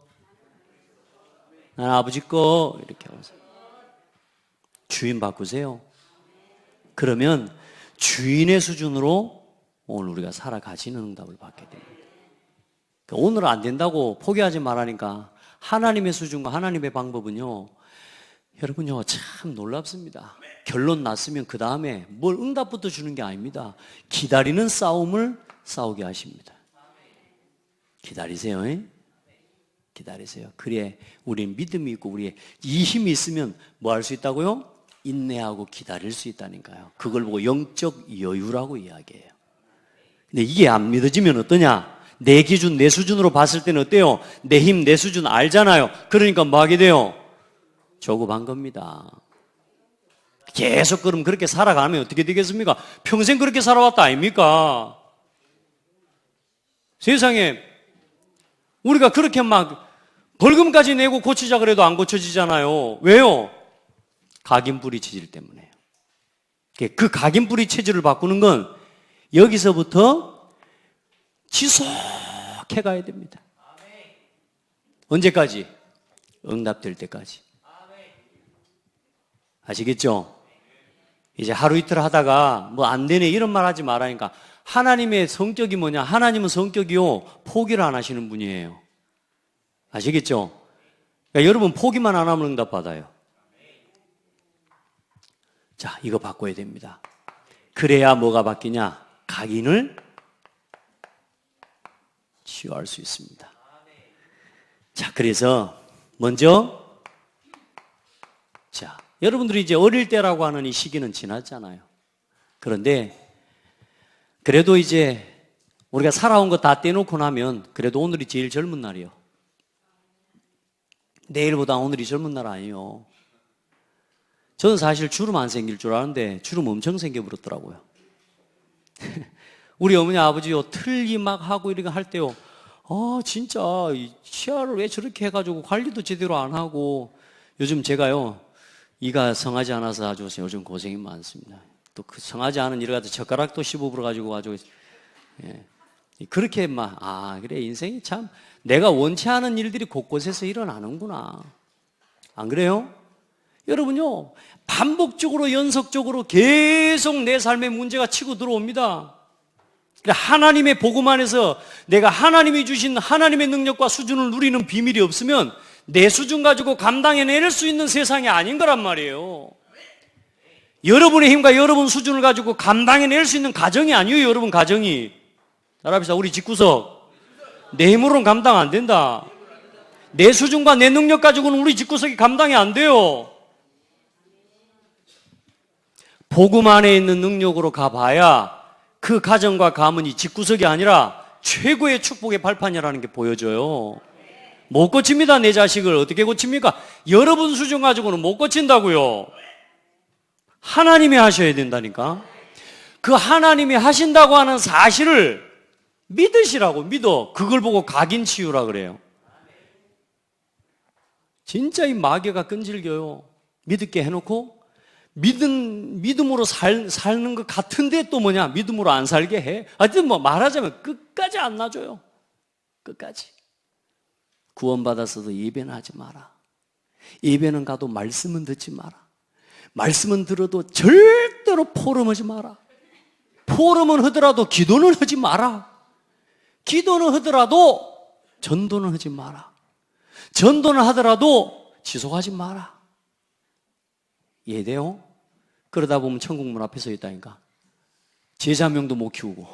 나는 아버지 거. 이렇게 하면서 주인 바꾸세요. 그러면 주인의 수준으로 오늘 우리가 살아가시는 응답을 받게 됩니다. 오늘은 안 된다고 포기하지 말라니까 하나님의 수준과 하나님의 방법은요, 여러분요, 참 놀랍습니다. 결론 났으면 그 다음에 뭘 응답부터 주는 게 아닙니다. 기다리는 싸움을 싸우게 하십니다. 기다리세요. 기다리세요. 그래, 우리는 믿음이 있고 우리의 이 힘이 있으면 뭐 할 수 있다고요? 인내하고 기다릴 수 있다니까요. 그걸 보고 영적 여유라고 이야기해요. 근데 이게 안 믿어지면 어떠냐? 내 기준, 내 수준으로 봤을 때는 어때요? 내 힘, 내 수준 알잖아요. 그러니까 뭐 하게 돼요? 조급한 겁니다. 계속 그럼 그렇게 살아가면 어떻게 되겠습니까? 평생 그렇게 살아왔다 아닙니까? 세상에 우리가 그렇게 막 벌금까지 내고 고치자 그래도 안 고쳐지잖아요. 왜요? 각인뿌리 체질 때문에요. 그 각인뿌리 체질을 바꾸는 건 여기서부터 지속해 가야 됩니다. 언제까지? 응답될 때까지. 아시겠죠? 이제 하루 이틀 하다가 뭐 안 되네 이런 말 하지 말라니까. 하나님의 성격이 뭐냐? 하나님은 성격이요, 포기를 안 하시는 분이에요. 아시겠죠? 그러니까 여러분 포기만 안 하면 응답 받아요. 자, 이거 바꿔야 됩니다. 그래야 뭐가 바뀌냐? 각인을 치유할 수 있습니다. 자, 그래서 먼저 자, 여러분들이 이제 어릴 때라고 하는 이 시기는 지났잖아요. 그런데 그래도 이제 우리가 살아온 거 다 떼놓고 나면 그래도 오늘이 제일 젊은 날이에요. 내일보다 오늘이 젊은 날 아니에요. 저는 사실 주름 안 생길 줄 알았는데 주름 엄청 생겨버렸더라고요. 우리 어머니 아버지요, 틀니 막 하고 이렇게 할 때요, 진짜 이 치아를 왜 저렇게 해가지고 관리도 제대로 안 하고. 요즘 제가요, 이가 성하지 않아서 아주 요즘 고생이 많습니다. 또 그 성하지 않은 이를 가지고 젓가락도 씹어버려가지고 아주, 예. 그렇게 막, 그래, 인생이 참, 내가 원치 않은 일들이 곳곳에서 일어나는구나. 안 그래요? 여러분요, 반복적으로 연속적으로 계속 내 삶에 문제가 치고 들어옵니다. 하나님의 복음 안에서 내가 하나님이 주신 하나님의 능력과 수준을 누리는 비밀이 없으면 내 수준 가지고 감당해낼 수 있는 세상이 아닌 거란 말이에요. 여러분의 힘과 여러분 수준을 가지고 감당해낼 수 있는 가정이 아니에요. 여러분 가정이. 잘합시다. 우리 집구석 내 힘으로는 감당 안 된다. 내 수준과 내 능력 가지고는 우리 집구석이 감당이 안 돼요. 복음 안에 있는 능력으로 가봐야 그 가정과 가문이 집구석이 아니라 최고의 축복의 발판이라는 게 보여져요. 못 고칩니다. 내 자식을 어떻게 고칩니까? 여러분 수준 가지고는 못 고친다고요. 하나님이 하셔야 된다니까. 그 하나님이 하신다고 하는 사실을 믿으시라고. 믿어. 그걸 보고 각인 치유라 그래요. 진짜 이 마귀가 끈질겨요. 믿게 해놓고 믿음으로 사는 것 같은데 또 뭐냐? 믿음으로 안 살게 해. 하여튼 뭐 말하자면 끝까지 안 놔줘요. 끝까지. 구원받았어도 예배는 하지 마라. 예배는 가도 말씀은 듣지 마라. 말씀은 들어도 절대로 포럼하지 마라. 포럼은 하더라도 기도는 하지 마라. 기도는 하더라도 전도는 하지 마라. 전도는 하더라도 지속하지 마라. 이해돼요? 그러다 보면 천국 문 앞에 서 있다니까. 제자명도 못 키우고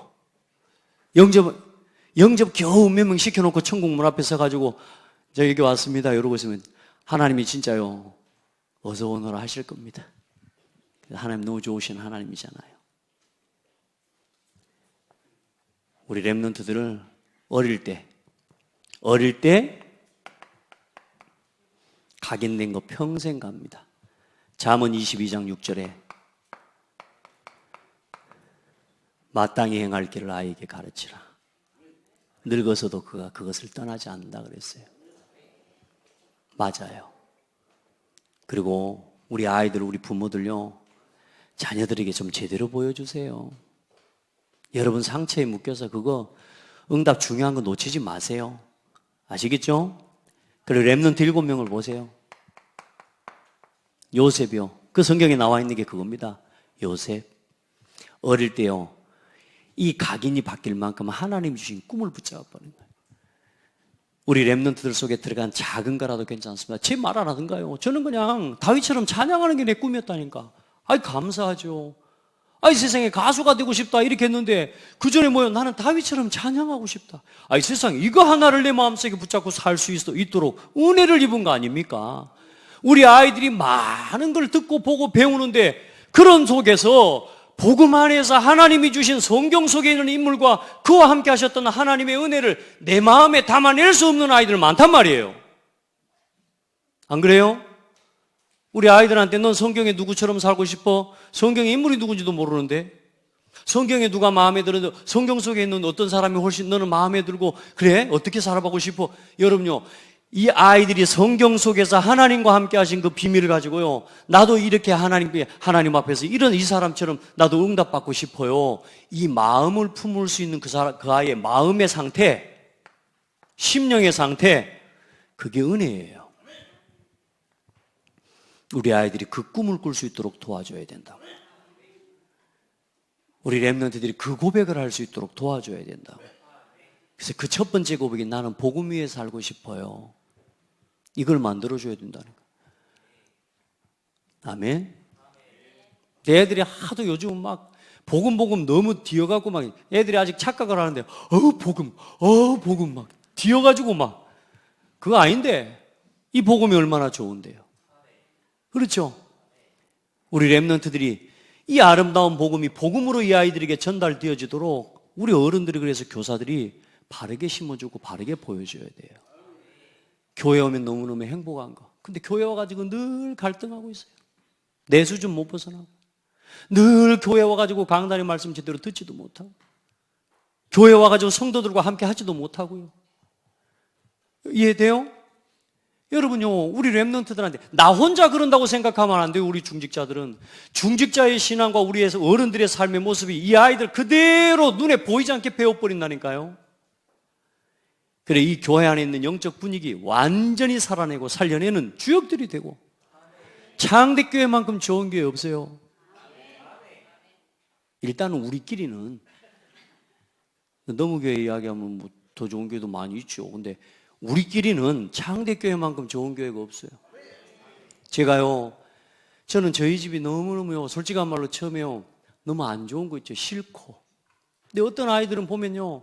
영접 겨우 몇 명 시켜놓고 천국 문 앞에 서가지고 저 여기 왔습니다 이러고 있으면 하나님이 진짜요 어서 오너라 하실 겁니다. 하나님 너무 좋으신 하나님이잖아요. 우리 렘넌트들을 어릴 때 각인된 거 평생 갑니다. 잠언 22장 6절에 마땅히 행할 길을 아이에게 가르치라. 늙어서도 그가 그것을 떠나지 않는다 그랬어요. 맞아요. 그리고 우리 아이들, 우리 부모들요, 자녀들에게 좀 제대로 보여주세요. 여러분 상처에 묶여서 그거 응답 중요한 거 놓치지 마세요. 아시겠죠? 그리고 렘넌트 7명을 보세요. 요셉이요. 그 성경에 나와 있는 게 그겁니다. 요셉. 어릴 때요, 이 각인이 바뀔 만큼 하나님이 주신 꿈을 붙잡아 버린 거예요. 우리 렘넌트들 속에 들어간 작은 거라도 괜찮습니다. 제 말 안 하던가요? 저는 그냥 다윗처럼 찬양하는 게 내 꿈이었다니까. 아이, 감사하죠. 아이, 세상에 가수가 되고 싶다 이렇게 했는데 그 전에 뭐요? 나는 다윗처럼 찬양하고 싶다. 아이, 세상 이거 하나를 내 마음속에 붙잡고 살 수 있도록 은혜를 입은 거 아닙니까? 우리 아이들이 많은 걸 듣고 보고 배우는데 그런 속에서 복음 안에서 하나님이 주신 성경 속에 있는 인물과 그와 함께 하셨던 하나님의 은혜를 내 마음에 담아낼 수 없는 아이들 많단 말이에요. 안 그래요? 우리 아이들한테 넌 성경에 누구처럼 살고 싶어? 성경의 인물이 누군지도 모르는데, 성경에 누가 마음에 들어도 성경 속에 있는 어떤 사람이 훨씬 너는 마음에 들고 그래? 어떻게 살아보고 싶어? 여러분요, 이 아이들이 성경 속에서 하나님과 함께 하신 그 비밀을 가지고요, 나도 이렇게 하나님 앞에서 이런 이 사람처럼 나도 응답받고 싶어요. 이 마음을 품을 수 있는 그 아이의 마음의 상태, 심령의 상태, 그게 은혜예요. 우리 아이들이 그 꿈을 꿀 수 있도록 도와줘야 된다고. 우리 렘넌트들이 그 고백을 할 수 있도록 도와줘야 된다고. 그래서 그 첫 번째 고백이 나는 복음 위에 살고 싶어요. 이걸 만들어줘야 된다는 거예요. 아멘. 내 애들이 하도 요즘은 막 복음 너무 뒤어가고 막 애들이 아직 착각을 하는데 복음 막 뒤어가지고 막 그거 아닌데 이 복음이 얼마나 좋은데요. 그렇죠? 우리 렘넌트들이 이 아름다운 복음이 복음으로 이 아이들에게 전달되어지도록 우리 어른들이 그래서 교사들이 바르게 심어주고 바르게 보여줘야 돼요. 교회 오면 너무너무 행복한 거. 근데 교회 와가지고 늘 갈등하고 있어요. 내 수준 못 벗어나고. 늘 교회 와가지고 강단의 말씀 제대로 듣지도 못하고. 교회 와가지고 성도들과 함께 하지도 못하고요. 이해돼요? 여러분요, 우리 렘넌트들한테 나 혼자 그런다고 생각하면 안 돼요. 우리 중직자들은 중직자의 신앙과 우리 어른들의 삶의 모습이 이 아이들 그대로 눈에 보이지 않게 배워버린다니까요. 그래, 이 교회 안에 있는 영적 분위기 완전히 살아내고 살려내는 주역들이 되고, 창대교회만큼 좋은 교회 없어요. 일단은 우리끼리는, 너무교회 이야기하면 뭐 더 좋은 교회도 많이 있죠. 근데 우리끼리는 창대교회만큼 좋은 교회가 없어요. 저는 저희 집이 너무너무요, 솔직한 말로 처음에요, 너무 안 좋은 거 있죠. 싫고. 근데 어떤 아이들은 보면요,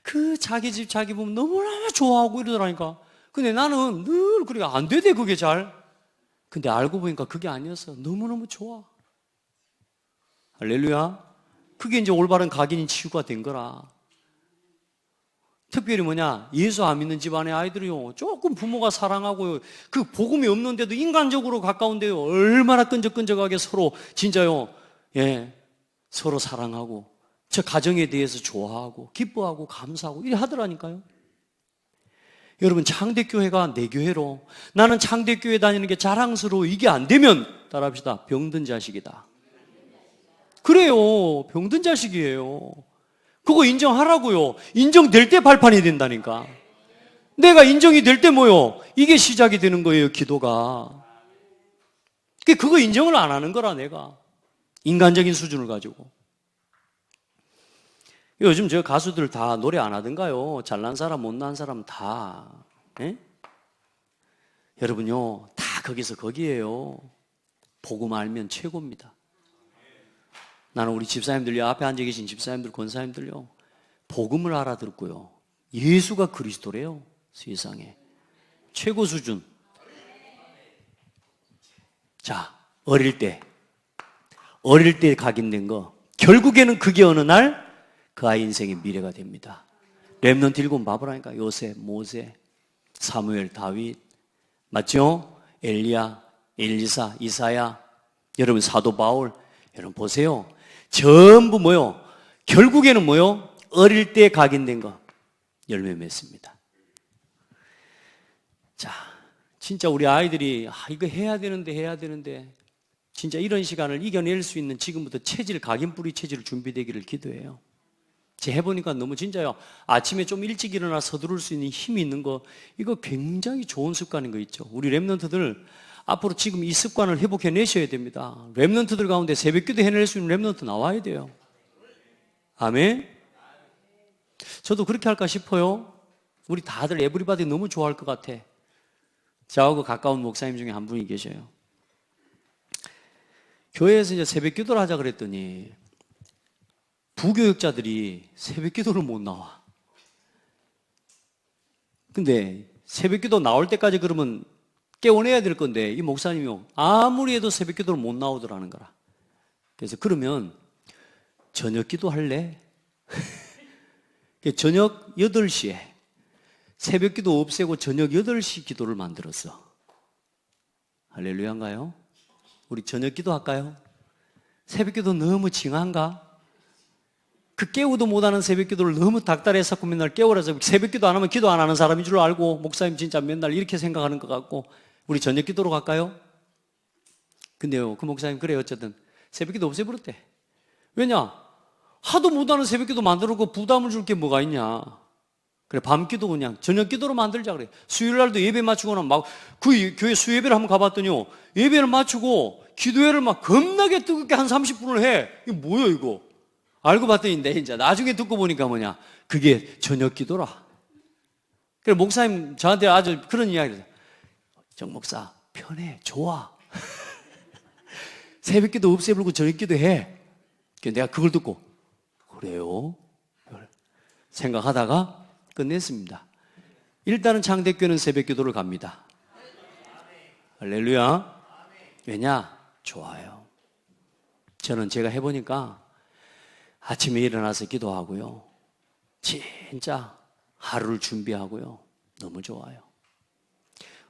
그 자기 집 자기 보면 너무나 좋아하고 이러더라니까. 근데 나는 늘 그렇게 안 되대, 그게 잘. 근데 알고 보니까 그게 아니었어. 너무너무 좋아. 할렐루야. 그게 이제 올바른 각인 치유가 된 거라. 특별히 예수 안 믿는 집안의 아이들이요, 조금 부모가 사랑하고 그 복음이 없는데도 인간적으로 가까운데요, 얼마나 끈적끈적하게 서로 진짜요, 서로 사랑하고 저 가정에 대해서 좋아하고 기뻐하고 감사하고 이래 하더라니까요. 여러분, 창대교회가 내 교회로, 나는 창대교회 다니는 게 자랑스러워, 이게 안 되면 따라합시다. 병든 자식이다. 그래요, 병든 자식이에요. 그거 인정하라고요. 인정될 때 발판이 된다니까. 내가 인정이 될 때 이게 시작이 되는 거예요, 기도가. 그거 인정을 안 하는 거라, 내가. 인간적인 수준을 가지고. 요즘 저 가수들 다 노래 안 하던가요? 잘난 사람, 못난 사람 다. 예? 여러분요, 다 거기에요. 복음 알면 최고입니다. 나는 우리 집사님들요, 앞에 앉아 계신 집사님들, 권사님들요, 복음을 알아듣고요, 예수가 그리스도래요. 세상에 최고 수준. 자, 어릴 때 각인된 거, 결국에는 그게 어느 날 그 아이 인생의 미래가 됩니다. 렘넌트 일곱 봐보라니까. 요셉, 모세, 사무엘, 다윗, 맞죠? 엘리야, 엘리사, 이사야, 여러분 사도 바울, 여러분 보세요. 전부 결국에는 어릴 때 각인된 거 열매 맺습니다. 자, 진짜 우리 아이들이 이거 해야 되는데 진짜 이런 시간을 이겨낼 수 있는 지금부터 각인 뿌리 체질 준비되기를 기도해요. 제가 해보니까 너무 진짜요, 아침에 좀 일찍 일어나 서두를 수 있는 힘이 있는 거, 이거 굉장히 좋은 습관인 거 있죠. 우리 렘넌트들 앞으로 지금 이 습관을 회복해내셔야 됩니다. 렘넌트들 가운데 새벽기도 해낼 수 있는 렘넌트 나와야 돼요. 아멘. 저도 그렇게 할까 싶어요. 우리 다들 에브리바디 너무 좋아할 것 같아. 저하고 가까운 목사님 중에 한 분이 계셔요. 교회에서 이제 새벽 기도를 하자 그랬더니 부교육자들이 새벽 기도를 못 나와. 근데 새벽 기도 나올 때까지 그러면 깨워내야 될 건데 이 목사님이 아무리 해도 새벽 기도를 못 나오더라는 거라. 그래서 그러면 저녁 기도 할래? 저녁 8시에 새벽 기도 없애고 저녁 8시 기도를 만들었어. 할렐루야인가요? 우리 저녁 기도 할까요? 새벽 기도 너무 징한가? 그 깨우도 못하는 새벽 기도를 너무 닥달해서 맨날 깨우라서 새벽 기도 안 하면 기도 안 하는 사람인 줄 알고 목사님 진짜 맨날 이렇게 생각하는 것 같고 우리 저녁 기도로 갈까요? 근데요 그 목사님 그래 어쨌든 새벽 기도 없애버렸대. 왜냐? 하도 못하는 새벽 기도 만들었고 부담을 줄 게 뭐가 있냐. 그래 밤 기도 그냥 저녁 기도로 만들자 그래. 수요일 날도 예배 맞추거나 막 그 교회 수예배를 한번 가봤더니요 예배를 맞추고 기도회를 막 겁나게 뜨겁게 한 30분을 해. 이거 뭐야 이거? 알고 봤더니 이제 나중에 듣고 보니까 뭐냐 그게 저녁 기도라. 그래 목사님 저한테 아주 그런 이야기를 해요. 정 목사 편해 좋아. 새벽 기도 없애버리고 저녁 기도 해. 내가 그걸 듣고 그래요? 생각하다가 끝냈습니다. 일단은 창대교회는 새벽 기도를 갑니다. 할렐루야. 왜냐? 좋아요. 저는 제가 해보니까 아침에 일어나서 기도하고요. 진짜 하루를 준비하고요. 너무 좋아요.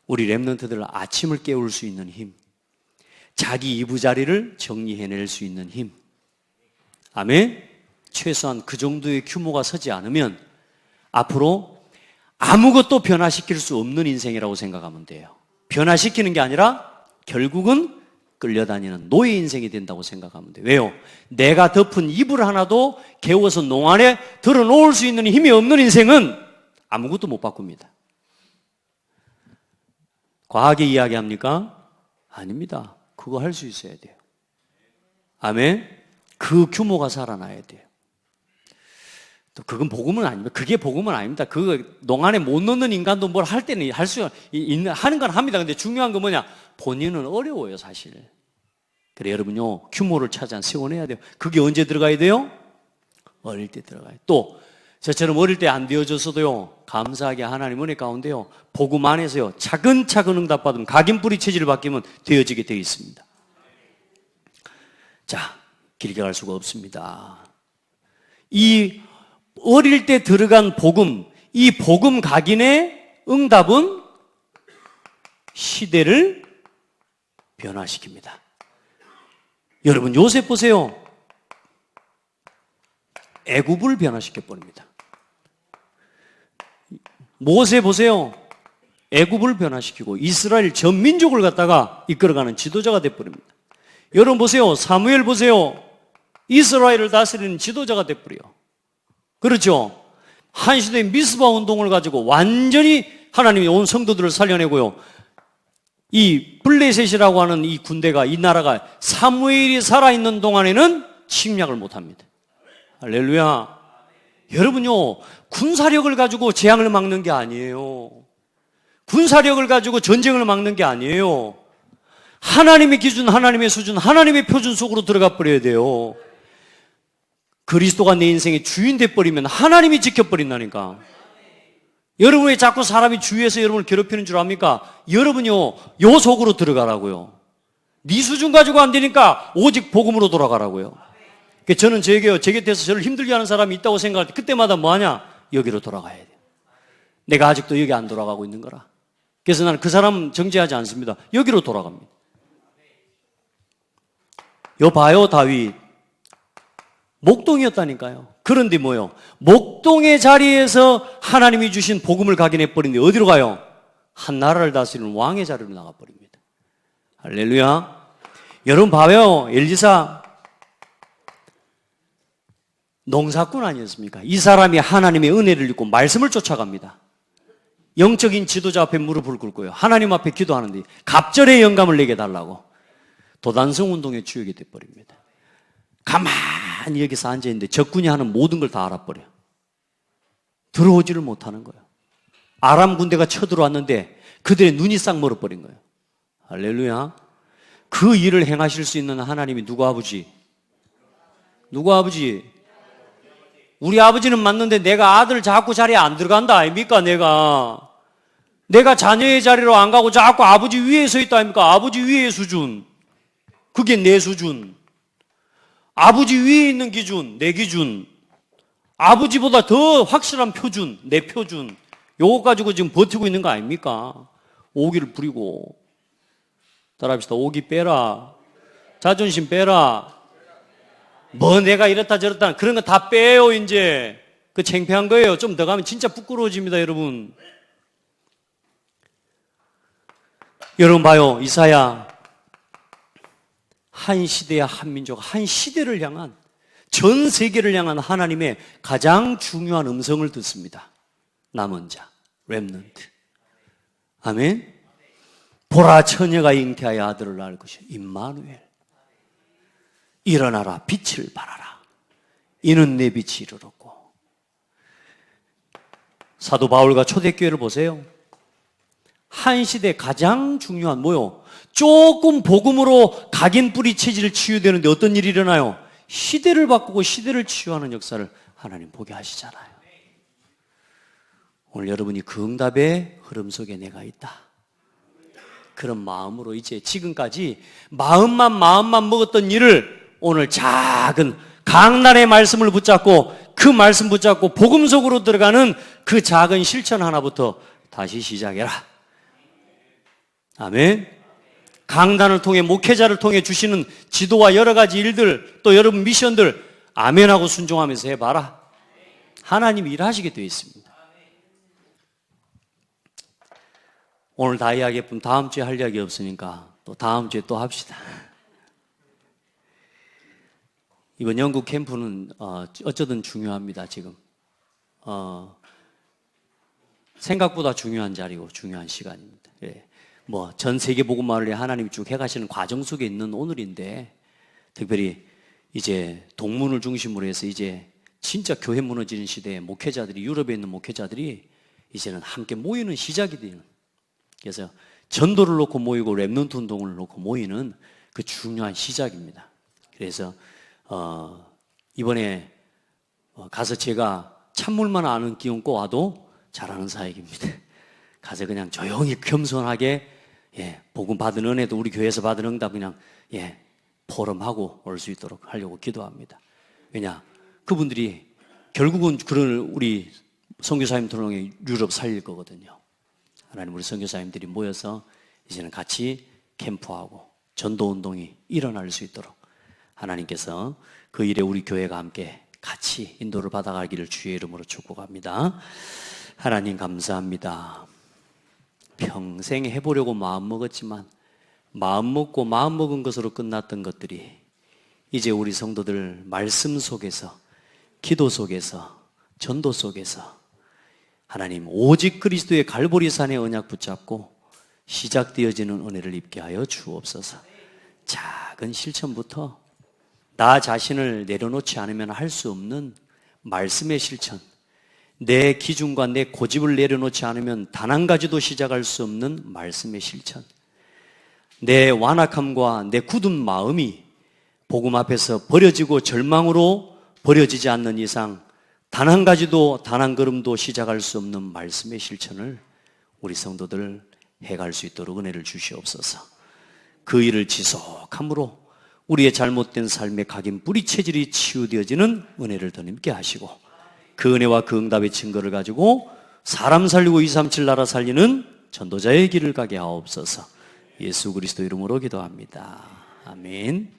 우리 랩런트들 아침을 깨울 수 있는 힘, 자기 이부자리를 정리해낼 수 있는 힘. 아멘? 최소한 그 정도의 규모가 서지 않으면 앞으로 아무것도 변화시킬 수 없는 인생이라고 생각하면 돼요. 변화시키는 게 아니라 결국은 끌려다니는 노예 인생이 된다고 생각하면 돼요. 왜요? 내가 덮은 이불 하나도 개워서 농안에 들어놓을 수 있는 힘이 없는 인생은 아무것도 못 바꿉니다. 과하게 이야기합니까? 아닙니다. 그거 할 수 있어야 돼요. 아멘? 그 규모가 살아나야 돼요. 또 그건 복음은 아닙니다. 그게 복음은 아닙니다. 그 농안에 못 넣는 인간도 뭘 할 때는 할 수 있는 하는 건 합니다. 근데 중요한 건 뭐냐? 본인은 어려워요, 사실. 그래 여러분요 규모를 찾아 세워내야 돼요. 그게 언제 들어가야 돼요? 어릴 때 들어가요. 또 저처럼 어릴 때 안 되어져서도요 감사하게 하나님 은혜 가운데요 복음 안에서요 차근차근 응답받으면 각인뿌리 체질을 바뀌면 되어지게 되어 있습니다. 자 길게 갈 수가 없습니다. 이 어릴 때 들어간 복음, 이 복음 각인의 응답은 시대를 변화시킵니다. 여러분 요셉 보세요. 애굽을 변화시켜버립니다. 모세 보세요. 애굽을 변화시키고 이스라엘 전 민족을 갖다가 이끌어가는 지도자가 돼버립니다. 여러분 보세요. 사무엘 보세요. 이스라엘을 다스리는 지도자가 돼버려요. 그렇죠? 한 시대의 미스바 운동을 가지고 완전히 하나님이 온 성도들을 살려내고요. 이 블레셋이라고 하는 이 군대가 이 나라가 사무엘이 살아있는 동안에는 침략을 못합니다. 할렐루야. 여러분요 군사력을 가지고 재앙을 막는 게 아니에요. 군사력을 가지고 전쟁을 막는 게 아니에요. 하나님의 기준, 하나님의 수준, 하나님의 표준 속으로 들어가 버려야 돼요. 그리스도가 내 인생의 주인 돼버리면 하나님이 지켜버린다니까. 여러분 왜 자꾸 사람이 주위에서 여러분을 괴롭히는 줄 압니까? 여러분요 요 속으로 들어가라고요. 네 수준 가지고 안 되니까 오직 복음으로 돌아가라고요. 저는 제 곁에서 저를 힘들게 하는 사람이 있다고 생각할 때 그때마다 뭐하냐? 여기로 돌아가야 돼요. 내가 아직도 여기 안 돌아가고 있는 거라. 그래서 나는 그 사람 정죄하지 않습니다. 여기로 돌아갑니다. 요 봐요 다윗 목동이었다니까요. 그런데 뭐요? 목동의 자리에서 하나님이 주신 복음을 각인해버린데 어디로 가요? 한 나라를 다스리는 왕의 자리로 나가버립니다. 할렐루야. 여러분 봐요. 엘리사 농사꾼 아니었습니까? 이 사람이 하나님의 은혜를 입고 말씀을 쫓아갑니다. 영적인 지도자 앞에 무릎을 꿇고요. 하나님 앞에 기도하는데 갑절의 영감을 내게 달라고 도단성 운동의 주역이 돼버립니다. 가만히 여기서 앉아있는데 적군이 하는 모든 걸 다 알아버려. 들어오지를 못하는 거예요. 아람 군대가 쳐들어왔는데 그들의 눈이 싹 멀어버린 거예요. 할렐루야. 그 일을 행하실 수 있는 하나님이 누구 아버지? 누구 아버지? 우리 아버지는 맞는데 내가 아들 자꾸 자리에 안 들어간다 아닙니까? 내가 자녀의 자리로 안 가고 자꾸 아버지 위에 서 있다 아닙니까? 아버지 위의 수준. 그게 내 수준. 아버지 위에 있는 기준, 내 기준. 아버지보다 더 확실한 표준, 내 표준. 요거 가지고 지금 버티고 있는 거 아닙니까? 오기를 부리고. 따라합시다. 오기 빼라. 자존심 빼라. 뭐 내가 이렇다 저렇다 그런 거 다 빼요 이제. 그 창피한 거예요. 좀 더 가면 진짜 부끄러워집니다 여러분. 여러분 봐요. 이사야 한 시대야 한 민족 한 시대를 향한 전 세계를 향한 하나님의 가장 중요한 음성을 듣습니다. 남은 자, 렘넌트. 아멘. 보라 처녀가 잉태하여 아들을 낳을 것이요 임마누엘. 일어나라 빛을 발하라. 이는 내 빛이 이르렀고. 사도 바울과 초대교회를 보세요. 한 시대 가장 중요한 뭐요? 조금 복음으로 각인 뿌리 체질을 치유되는데 어떤 일이 일어나요? 시대를 바꾸고 시대를 치유하는 역사를 하나님 보게 하시잖아요. 오늘 여러분이 그 응답의 흐름 속에 내가 있다. 그런 마음으로 이제 지금까지 마음만 먹었던 일을 오늘 작은 강단의 말씀을 붙잡고 그 말씀 붙잡고 복음 속으로 들어가는 그 작은 실천 하나부터 다시 시작해라. 아멘. 강단을 통해 목회자를 통해 주시는 지도와 여러 가지 일들 또 여러분 미션들 아멘하고 순종하면서 해봐라. 하나님이 일하시게 되어 있습니다. 오늘 다 이야기했던 다음 주에 할 이야기 없으니까 또 다음 주에 또 합시다. 이번 영국 캠프는 어쩌든 중요합니다. 지금 생각보다 중요한 자리고 중요한 시간입니다. 예. 뭐 전 세계 복음화를 하나님이 쭉 해가시는 과정 속에 있는 오늘인데 특별히 이제 동문을 중심으로 해서 이제 진짜 교회 무너지는 시대에 목회자들이 유럽에 있는 목회자들이 이제는 함께 모이는 시작이 되는 그래서 전도를 놓고 모이고 렘넌트 운동을 놓고 모이는 그 중요한 시작입니다. 그래서 이번에 가서 제가 찬물만 아는 끼얹고 와도 잘하는 사역입니다. 가서 그냥 조용히 겸손하게 복음 받은 은혜도 우리 교회에서 받은 응답 그냥 포럼하고 올 수 있도록 하려고 기도합니다. 왜냐 그분들이 결국은 그런 우리 선교사님들 통해 유럽 살릴 거거든요. 하나님 우리 선교사님들이 모여서 이제는 같이 캠프하고 전도운동이 일어날 수 있도록 하나님께서 그 일에 우리 교회가 함께 같이 인도를 받아가기를 주의 이름으로 축복합니다. 하나님 감사합니다. 평생 해보려고 마음먹었지만 마음먹고 마음먹은 것으로 끝났던 것들이 이제 우리 성도들 말씀 속에서 기도 속에서 전도 속에서 하나님 오직 그리스도의 갈보리산의 언약 붙잡고 시작되어지는 은혜를 입게 하여 주옵소서. 작은 실천부터 나 자신을 내려놓지 않으면 할 수 없는 말씀의 실천, 내 기준과 내 고집을 내려놓지 않으면 단 한 가지도 시작할 수 없는 말씀의 실천, 내 완악함과 내 굳은 마음이 복음 앞에서 버려지고 절망으로 버려지지 않는 이상 단 한 가지도 단 한 걸음도 시작할 수 없는 말씀의 실천을 우리 성도들 해갈 수 있도록 은혜를 주시옵소서. 그 일을 지속함으로 우리의 잘못된 삶의 각인 뿌리 체질이 치유되어지는 은혜를 더 님께 하시고 그 은혜와 그 응답의 증거를 가지고 사람 살리고 237 나라 살리는 전도자의 길을 가게 하옵소서. 예수 그리스도 이름으로 기도합니다. 아멘.